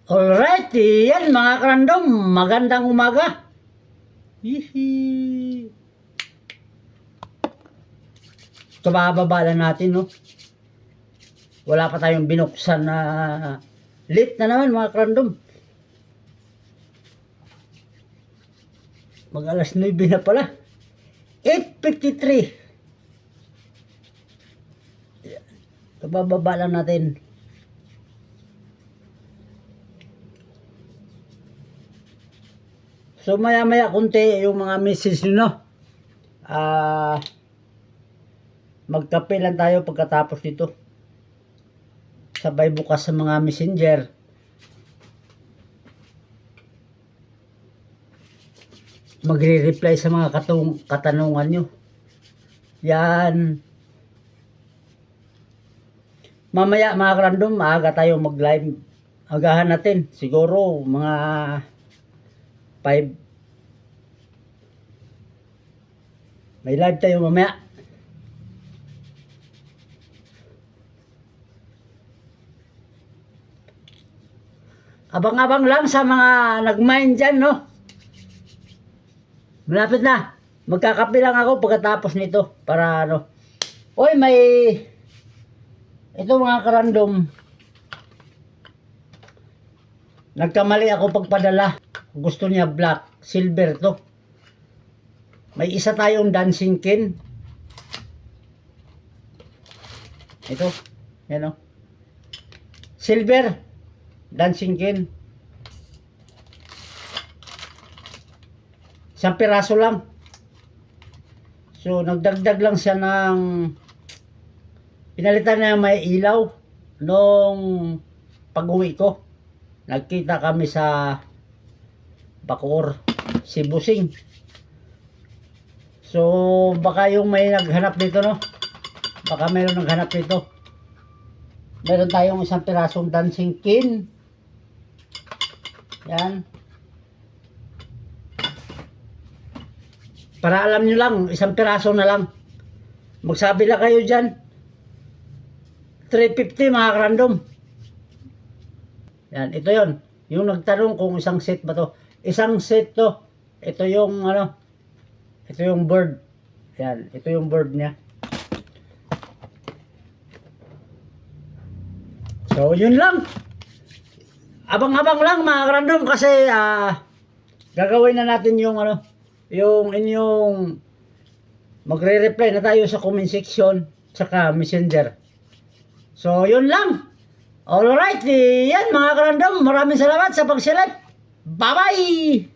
Alright, yan mga karandom, magandang umaga. Hihi. Ito bababa lang natin, no? Wala pa tayong binuksan na late na naman mga karandom. Mag alas 9 na pala. 8:53. Ito bababa lang natin. So maya kunti yung mga message nyo, no? Magkape lang tayo pagkatapos nito. Sabay bukas sa mga messenger. Magre-reply sa mga katanungan nyo. Yan. Mamaya mga random, maaga tayo mag-live. Agahan natin. Siguro mga 5. May live tayo mamaya. Abang-abang lang sa mga nag-mind dyan, no? Malapit na. Magkakape lang ako pagkatapos nito. Para ano. Oy, may... Ito mga karandom. Nagkamali ako pagpadala. Gusto niya black. Silver to. May isa tayong dancing kin. Ito. Yan o. Silver. Dancing kin. Isang piraso lang. So, nagdagdag lang siya ng... Pinalitan na may ilaw. Nung pag-uwi ko. Nagkita kami sa Bacoor, Sibusing. So, baka yung may naghanap dito, no? Baka mayroon naghanap dito. Meron tayong isang pirasong dancing kin. Yan. Para alam nyo lang, isang piraso na lang. Magsabi lang kayo dyan. 350 mga random. Yan, ito yon. Yung nagtanong kung isang set ba to. Isang set to. Ito yung ano. Ito yung bird. Yan, ito yung bird niya. So, yun lang. Abang-abang lang mga random kasi gagawin na natin yung ano, yung inyong magre-reply na tayo sa comment section saka messenger. So, yun lang. Alright, yan mga karandom. Maraming salamat sa pagsilip. Bye-bye!